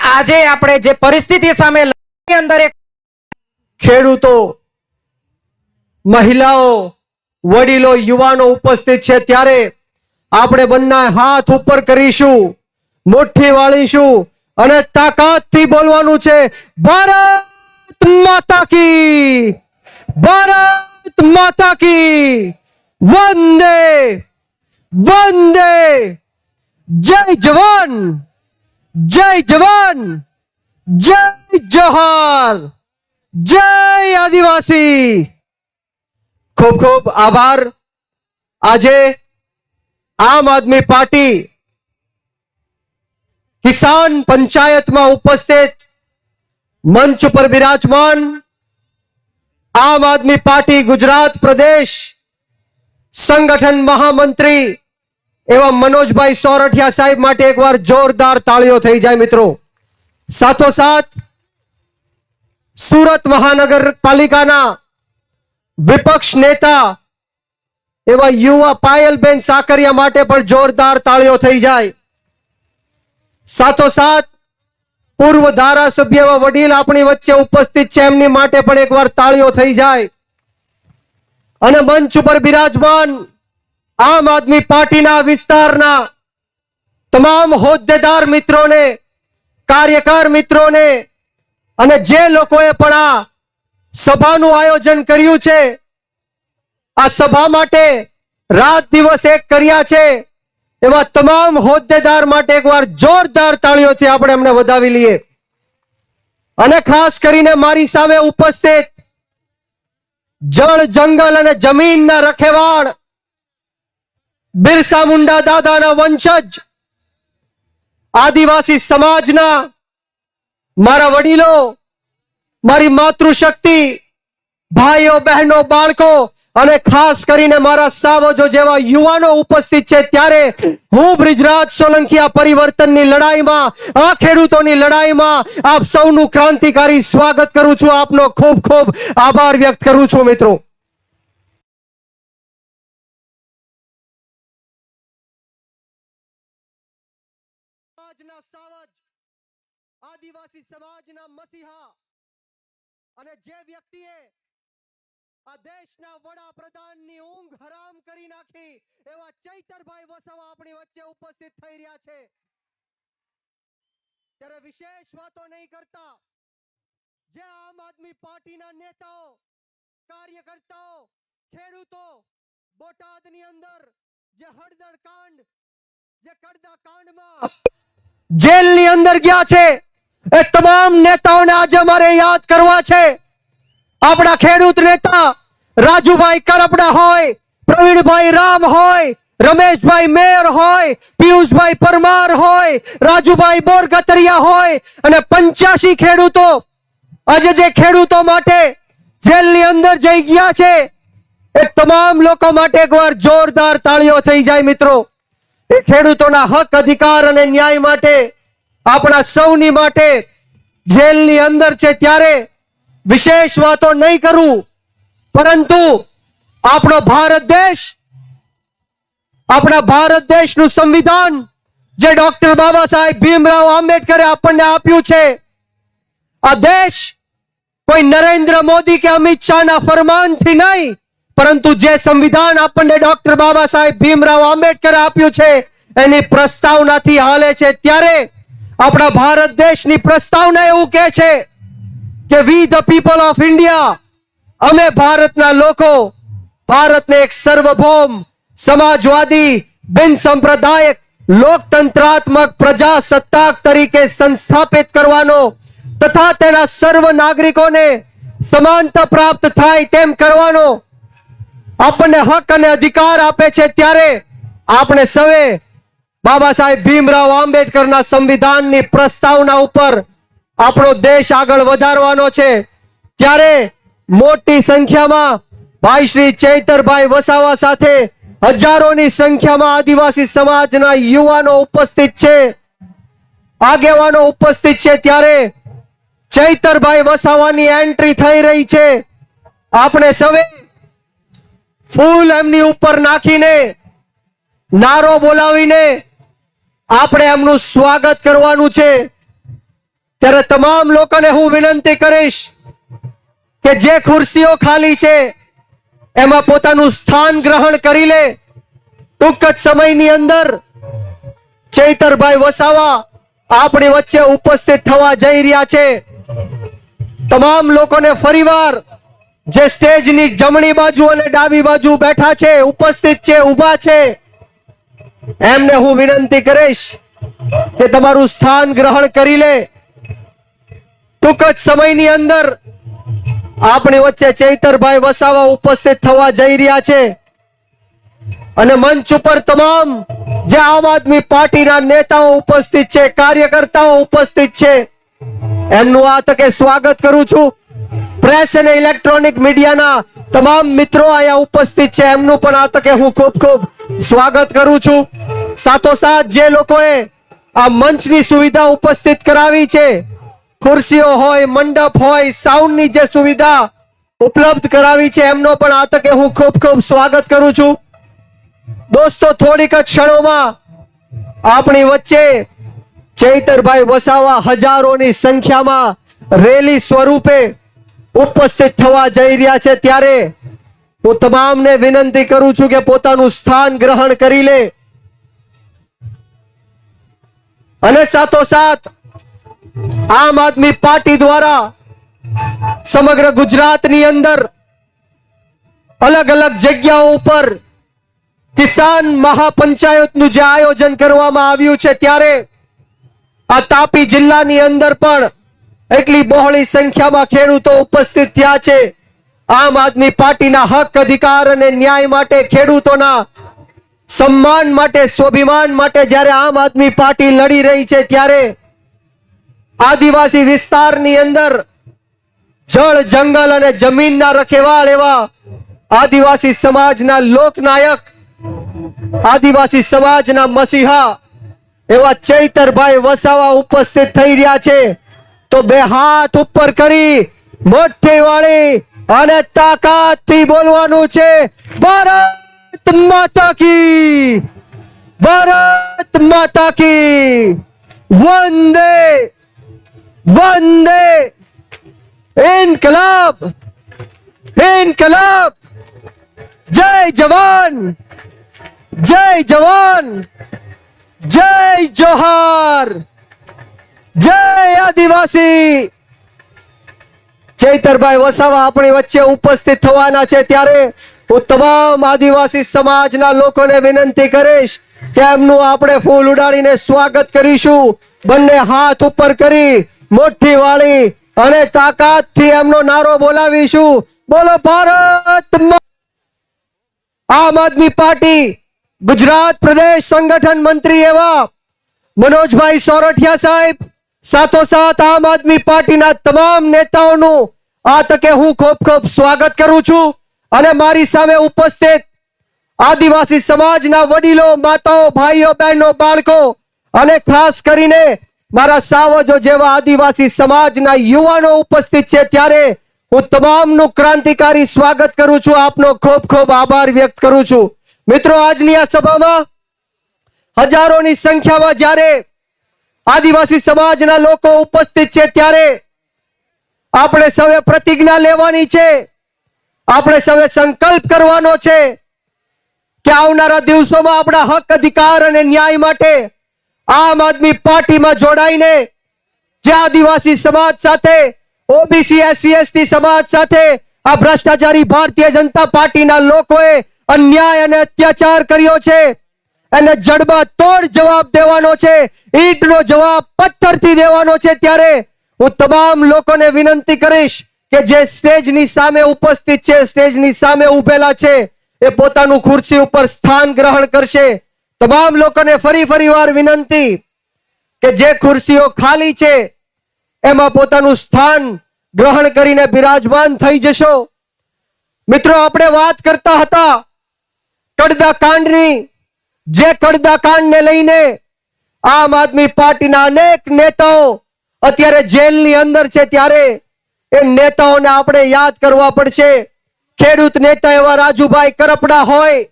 આજે આપણે જે પરિસ્થિતિ સામે અંદર એક ખેડૂતો, મહિલાઓ, વડીલો, યુવાનો ઉપસ્થિત છે ત્યારે આપણે બંને હાથ ઉપર કરીશું, મુઠ્ઠી વાળીશું અને તાકાતથી બોલવાનું છે, ભારત માતા કી, ભારત માતા કી, વંદે વંદે, જય જવાન, જય જવાન, જય જોહાર, જય આદિવાસી। ખૂબ ખૂબ આભાર। આજે આમ આદમી પાર્ટી કિસાન પંચાયતમાં ઉપસ્થિત મંચ પર બિરાજમાન આમ આદમી પાર્ટી ગુજરાત પ્રદેશ સંગઠન મહામંત્રી એવા મનોજભાઈ સોરઠિયા સાહેબ માટે એકવાર જોરદાર તાળીઓ થઈ જાય મિત્રો। સાથોસાથ સુરત મહાનગરપાલિકાના વિપક્ષ નેતા એવા યુવા પાયલબેન સાકરિયા માટે પણ જોરદાર તાળીઓ થઈ જાય। સાથોસાથ પૂર્વ ધારાસભ્ય એવા વડીલ આપણી વચ્ચે ઉપસ્થિત છે, એમની માટે પણ એકવાર તાળીઓ થઈ જાય। અને મંચ ઉપર બિરાજમાન આમ આદમી પાર્ટીના વિસ્તારના તમામ હોદ્દેદાર મિત્રોને, કાર્યકર મિત્રોને અને જે લોકોએ પણ આ સભાનું આયોજન કર્યું છે, આ સભા માટે રાત દિવસ એક કર્યા છે, એવા તમામ હોદ્દેદાર માટે એકવાર જોરદાર તાળીઓથી આપણે એમને વધાવી લઈએ। અને ખાસ કરીને મારી સામે ઉપસ્થિત જળ, જંગલ અને જમીનના રખેવાળ, બિરસા મુંડા દાદાના વંશજ, આદિવાસી સમાજના મારા વડીલો, મારી માતૃશક્તિ, ભાઈઓ, બહેનો, બાળકો અને ખાસ કરીને મારા સાવજો જેવા યુવાનો ઉપસ્થિત છે ત્યારે હું બ્રિજરાજ સોલંકી આ પરિવર્તનની લડાઈમાં, આ ખેડૂતોની લડાઈમાં આપ સૌનું ક્રાંતિકારી સ્વાગત કરું છું। આપનો ખૂબ ખૂબ આભાર વ્યક્ત કરું છું મિત્રો। આદિવાસી સમાજના મસીહા અને જે વ્યક્તિએ આ દેશના વડાપ્રધાનની ઊંઘ હરામ કરી નાખી એવા ચૈતરભાઈ વસાવા આપણી વચ્ચે ઉપસ્થિત થઈ રહ્યા છે ત્યારે વિશેષ વાતો નહીં કરતા જે આમ આદમી પાર્ટીના નેતાઓ, કાર્યકર્તાઓ, ખેડૂતો બોટાદની અંદર જે હળદર કાંડ, જે કડદા કાંડમાં જેલની અંદર ગયા છે એ તમામ નેતાઓને આજે મારે યાદ કરવા છે। આપણા ખેડૂત નેતા રાજુભાઈ કરપડા હોય, પ્રવીણભાઈ રામ હોય, રમેશભાઈ મેર હોય, પિયુષભાઈ પરમાર હોય, રાજુભાઈ બોરગતરિયા હોય અને 85 ખેડૂતો આજે જે ખેડૂતો માટે જેલની અંદર જઈ ગયા છે એ તમામ લોકો માટે એકવાર જોરદાર તાળીઓ થઈ જાય મિત્રો। એ ખેડૂતોના હક, અધિકાર અને ન્યાય માટે, આપણા સૌની માટે જેલની અંદર છે ત્યારે વિશેષ વાતો નહીં કરું, પરંતુ આપણો ભારત દેશ, આપણા ભારત દેશનું સંવિધાન જે ડોક્ટર બાબા સાહેબ ભીમરાવ આંબેડકરે આપણને આપ્યું છે, આ દેશ કોઈ નરેન્દ્ર મોદી કે અમિત શાહના ફરમાનથી નહીં, પરંતુ જે સંવિધાન આપણને ડોક્ટર બાબા સાહેબ ભીમરાવ આંબેડકરે આપ્યું છે એની પ્રસ્તાવનાથી હાલે છે ત્યારે આપણા ભારત દેશની પ્રસ્તાવના એવું કહે છે કે વી ધ પીપલ ઓફ ઇન્ડિયા, અમે ભારતના લોકો ભારતને એક સર્વભૌમ, સમાજવાદી, બિન સંપ્રદાયક, લોકતંત્રાત્મક પ્રજાસત્તાક તરીકે સંસ્થાપિત કરવાનો તથા તેના સર્વ નાગરિકોને સમાનતા પ્રાપ્ત થાય તેમ કરવાનો આપણને હક અને અધિકાર આપે છે ત્યારે આપણે સૌએ બાબા સાહેબ ભીમરાવ આંબેડકરના સંવિધાનની પ્રસ્તાવના ઉપર આપણો દેશ આગળ વધારવાનો છે ત્યારે મોટી સંખ્યામાં ભાઈ શ્રી ચૈતરભાઈ વસાવા સાથે હજારોની સંખ્યામાં આદિવાસી સમાજના યુવાનો ઉપસ્થિત છે, આગેવાનો ઉપસ્થિત છે ત્યારે ચૈતરભાઈ વસાવાની એન્ટ્રી થઈ રહી છે। આપણે સૌએ ફૂલ એમની ઉપર નાખીને, નારો બોલાવીને આપણે એમનું સ્વાગત કરવાનું છે। ત્યારે તમામ લોકોને હું વિનંતી કરીશ કે જે ખુરશીઓ ખાલી છે એમાં પોતાનું સ્થાન ગ્રહણ કરી લે. ટૂંક જ સમયની અંદર ચૈતરભાઈ વસાવા આપણી વચ્ચે ઉપસ્થિત થવા જઈ રહ્યા છે. તમામ લોકોને ફરીવાર જે સ્ટેજની જમણી બાજુ અને ડાબી બાજુ બેઠા છે, ઉપસ્થિત છે, ઊભા છે, એમને હું વિનંતી કરીશ કે તમારું સ્થાન ગ્રહણ કરી લે. ટૂંક જ સમયની અંદર આપણી વચ્ચે ચૈતરભાઈ વસાવા ઉપસ્થિત થવા જઈ રહ્યા છે અને મંચ ઉપર તમામ જે આમ આદમી પાર્ટીના નેતાઓ ઉપસ્થિત છે, કાર્યકર્તાઓ ઉપસ્થિત છે, એમનું આ તકે સ્વાગત કરું છું. પ્રેસ અને ઇલેક્ટ્રોનિક મીડિયાના તમામ મિત્રો અહીંયા ઉપસ્થિત છે, એમનું પણ આ તકે હું ખૂબ ખૂબ સ્વાગત કરું છું. સાથોસાથ જે લોકોએ આ મંચની સુવિધા ઉપસ્થિત કરાવી છે, ખુરશીઓ હોય, મંડપ હોય, સાઉન્ડની જે સુવિધા ઉપલબ્ધ કરાવી છે, એમનો પણ આ તકે હું ખૂબ ખૂબ સ્વાગત કરું છું. દોસ્તો, થોડીક જ ક્ષણોમાં આપણી વચ્ચે ચૈતરભાઈ વસાવા હજારોની સંખ્યામાં રેલી સ્વરૂપે ઉપસ્થિત થવા જઈ રહ્યા છે. ત્યારે હું તમામને વિનંતી કરું છું કે પોતાનું સ્થાન ગ્રહણ કરી લે અને સાથોસાથ આમ આદમી પાર્ટી દ્વારા સમગ્ર ગુજરાતની અંદર અલગ અલગ જગ્યાઓ ઉપર કિસાન મહાપંચાયતનું જે આયોજન કરવામાં આવ્યું છે, ત્યારે આ તાપી જિલ્લાની અંદર પણ એટલી બહોળી સંખ્યામાં ખેડૂતો ઉપસ્થિત થયા છે. આમ આદમી પાર્ટીના હક, અધિકાર અને ન્યાય માટે, ખેડૂતોના સન્માન માટે, સ્વાભિમાન માટે જ્યારે આમ આદમી પાર્ટી લડી રહી છે, ત્યારે આદિવાસી વિસ્તારની અંદર જળ, જંગલ અને જમીનના રખેવાળ એવા આદિવાસી સમાજના લોકનાયક, આદિવાસી સમાજના મસીહા એવા ચૈતરભાઈ વસાવા ઉપસ્થિત થઈ રહ્યા છે. તો બે હાથ ઉપર કરી મોટી વાળી અને તાકાતથી બોલવાનું છે, ભારત માતા કી, ભારત માતા કી, વંદે વંદે, ઇન્કલાબ ઇન્કલાબ, જય જવાન, જય જવાન, જય જોહાર, જય આદિવાસી. ચૈતરભાઈ વસાવા આપણી વચ્ચે ઉપસ્થિત થવાના છે, ત્યારે હું તમામ આદિવાસી સમાજના લોકોને વિનંતી કરીશ કે એમનું આપણે ફૂલ ઉડાડીને સ્વાગત કરીશું. બંને હાથ ઉપર કરી મોટી વાળી અને તાકાતથી એમનો નારો બોલાવીશું, બોલો ભારત માતા. આમ આદમી પાર્ટી ગુજરાત પ્રદેશ સંગઠન મંત્રી એવા મનોજભાઈ સોરઠિયા સાહેબ, સાથોસાથ આમ આદમી પાર્ટીના તમામ નેતાઓનું આ તકે હું ખૂબ ખૂબ સ્વાગત કરું છું. અને મારી સામે ઉપસ્થિત આદિવાસી સમાજના વડીલો, માતાઓ, ભાઈઓ, બહેનો, બાળકો અને ખાસ કરીને મારા સાવજો જેવા આદિવાસી સમાજના યુવાનો ઉપસ્થિત છે, ત્યારે હું તમામનું ક્રાંતિકારી સ્વાગત કરું છું. આપનો ખૂબ ખૂબ આભાર વ્યક્ત કરું છું. મિત્રો, આજની આ સભામાં હજારોની સંખ્યામાં જ્યારે આદિવાસી સમાજના લોકો ઉપસ્થિત છે, ત્યારે આપણે સૌએ પ્રતિજ્ઞા લેવાની છે, આપણે સૌએ સંકલ્પ કરવાનો છે કે આવનારા દિવસોમાં આપણા હક, અધિકાર અને ન્યાય માટે આમ આદમી પાર્ટીમાં જોડાઈને જે આદિવાસી સમાજ સાથે, ઓબીસી, એસસી, એસટી સમાજ સાથે આ ભ્રષ્ટાચારી ભારતીય જનતા પાર્ટીના લોકોએ અન્યાય અને અત્યાચાર કર્યો છે, એને જડબા તોડ જવાબ દેવાનો છે, ઈંટનો જવાબ પથ્થરથી દેવાનો છે. ત્યારે હું તમામ લોકોને વિનંતી કરીશ કે જે સ્ટેજની સામે ઉપસ્થિત છે, સ્ટેજની સામે ઉભેલા છે, એ પોતાનું ખુરશી ઉપર સ્થાન ગ્રહણ કરશે. તમામ લોકોને ફરી વાર વિનંતી કે જે ખુરશીઓ ખાલી છે એમાં પોતાનું સ્થાન ગ્રહણ કરીને બિરાજમાન થઈ જશો. મિત્રો, આપણે વાત કરતા હતા કડદા કાંડની, જે કડદા કાંડને લઈને આમ આદમી પાર્ટીના અનેક નેતાઓ અત્યારે જેલની અંદર છે, ત્યારે એ નેતાઓને આપણે યાદ કરવા પડશે. ખેડૂત નેતા એવા રાજુભાઈ કરપડા હોય,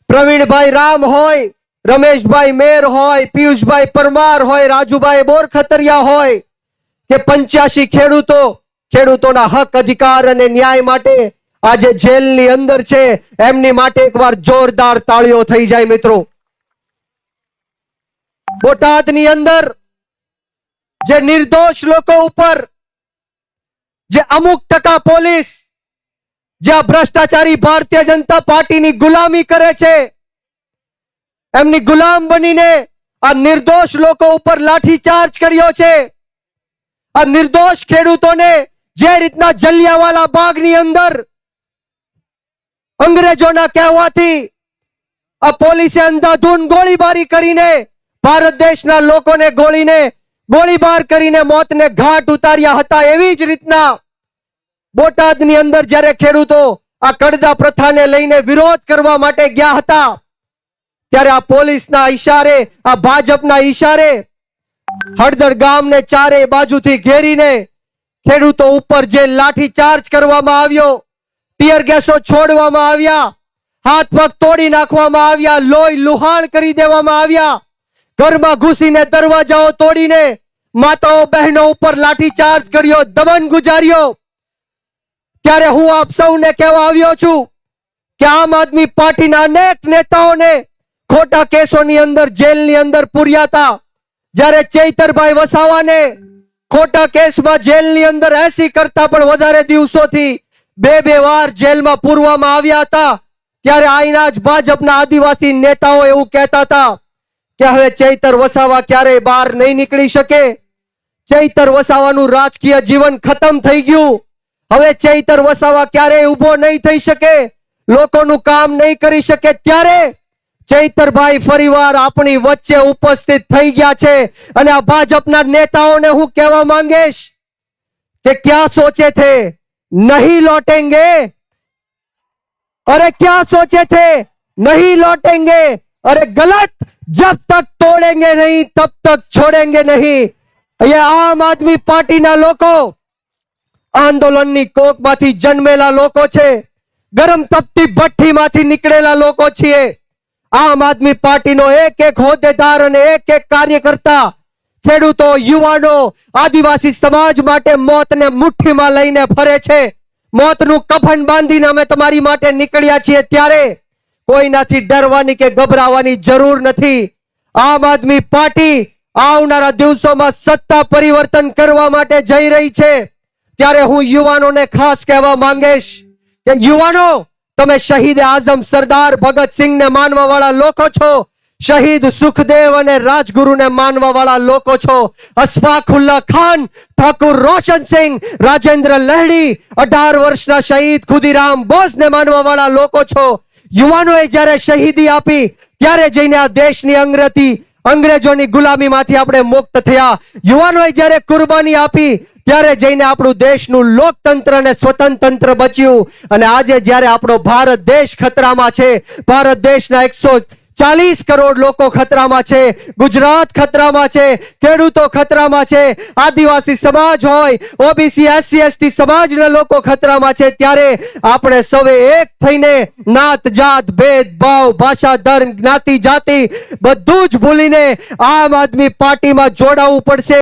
પ્રવીણભાઈ રામ હોય, રમેશભાઈ મેર હોય, પિયુષભાઈ પરમાર હોય, રાજુભાઈ બોરખતરિયા હોય, કે 85 ખેડૂતોના હક અધિકાર અને ન્યાય માટે આજે જેલની અંદર છે, એમની માટે એકવાર જોરદાર તાળીઓ થઈ જાય મિત્રો. બોટાદની અંદર જે નિર્દોષ લોકો ઉપર જે અમુક ટકા પોલીસ જે આ ભ્રષ્ટાચારી ભારતીય જનતા પાર્ટીની ગુલામી કરે છે, એમની ગુલામ બનીને આ નિર્દોષ લોકો ઉપર લાઠીચાર્જ કર્યો છે. આ નિર્દોષ ખેડૂતોને જે રીતના જલિયાવાલા બાગની અંદર અંગ્રેજોના કહેવાથી આ પોલીસે અંધાધૂંધ ગોળીબારી કરીને ભારત દેશના લોકોને ગોળીબાર કરીને મોતને ઘાટ ઉતાર્યા હતા, એવી જ રીતના બોટાદની અંદર જ્યારે ખેડૂતો આ કડદા પ્રથાને લઈને વિરોધ કરવા માટે ગયા હતા, ત્યારે આ પોલીસના ઈશારે, આ ભાજપના ઈશારે હળદર ગામને ચારે બાજુથી ઘેરીને ખેડૂતો ઉપર જે લાઠીચાર્જ કરવામાં આવ્યો, ટીયર ગેસો છોડવામાં આવ્યા, હાથ પગ તોડી નાખવામાં આવ્યા, લોહી લુહાણ કરી દેવામાં આવ્યા, ઘરમાં ઘૂસીને દરવાજાઓ તોડીને માતાઓ બહેનો ઉપર લાઠીચાર્જ કર્યો, દમન ગુજાર્યો. ત્યારે હું આપ સૌને કહેવા આવ્યો છું કે આમ આદમી પાર્ટીના અનેક નેતાઓને ખોટા કેસોની અંદર જેલની અંદર પૂર્યા હતા. જ્યારે ચૈતરભાઈ વસાવાને ખોટા કેસમાં જેલની અંદર 80 કરતા પણ વધારે દિવસોથી બે વાર જેલમાં પૂરવામાં આવ્યા હતા. ત્યારે આઈના જ ભાજપના આદિવાસી નેતાઓ એવું કહેતા હતા કે હવે ચૈતર વસાવા ક્યારેય બહાર નહીં નીકળી શકે, ચૈતર વસાવાનું રાજકીય જીવન ખતમ થઈ ગયું, હવે ચૈતર વસાવા ક્યારેય ઊભો નહીં થઈ શકે, લોકોનું કામ નહીં કરી શકે. ત્યારે ચૈતરભાઈ ફરીવાર આપણી વચ્ચે ઉપસ્થિત થઈ ગયા છે અને આ ભાજપના નેતાઓને હું કહેવા માંગીશ કે ક્યાં સોચે થે નહીં લौटेंगे, अरे क्या सोचे थे नहीं लौटेंगे, अरे गलत जब तक तोड़ेंगे नहीं तब तक छोड़ेंगे नहीं. ये आम आदमी पार्टीना લોકો આંદોલનની કોકમાંથી જન્મેલા લોકો છે, ગરમ તપતી ભઠ્ઠીમાંથી નીકળેલા લોકો છીએ. આમ આદમી પાર્ટીનો એક એક હોદ્દેદાર અને એક એક કાર્યકર્તા ખેડૂતો, યુવાનો, આદિવાસી સમાજ માટે મોતને મુઠ્ઠીમાં લઈને ફરે છે. મોતનું કફન બાંધીને અમે તમારી માટે નીકળ્યા છીએ. ત્યારે કોઈનાથી ડરવાની કે ગભરાવાની જરૂર નથી. આમ આદમી પાર્ટી આવનારા દિવસોમાં સત્તા પરિવર્તન કરવા માટે જઈ રહી છે. ત્યારે હું યુવાનોને ખાસ કહેવા માંગીશ કે યુવાનો, તમે શહીદ આઝમ સરદાર ભગતસિંહને માનવા વાળા લોકો છો, શહીદ સુખદેવ અને રાજગુરુને માનવા વાળા લોકો છો, અશફાકુલ્લા ખાન, ઠાકુર રોશનસિંહ, રાજેન્દ્ર લહેડી, 18 વર્ષના શહીદ ખુદીરામ બોઝને માનવા વાળા લોકો છો. યુવાનોએ જ્યારે શહીદી આપી ત્યારે જઈને આ દેશની અંગ્રેજોની ગુલામીમાંથી આપણે મુક્ત થયા. યુવાનોએ જ્યારે કુરબાની આપી ત્યારે જઈને આપણું દેશનું લોકતંત્ર અને સ્વતંત્ર બચ્યું. અને આજે જ્યારે આપણો ભારત દેશ ખતરામાં છે, ભારત દેશના 140 કરોડ લોકો ખતરામાં છે, ગુજરાત ખતરામાં છે, ખેડૂતો ખતરામાં છે, આદિવાસી સમાજ હોય, ઓબીસી એસસી એસટી સમાજના લોકો ખતરામાં છે, ત્યારે આપણે સૌએ એક થઈને નાત જાત ભેદભાવ ભાષા ધર્મ જ્ઞાતિ જાતિ બધું જ ભૂલીને આમ આદમી પાર્ટીમાં જોડાવવું પડશે.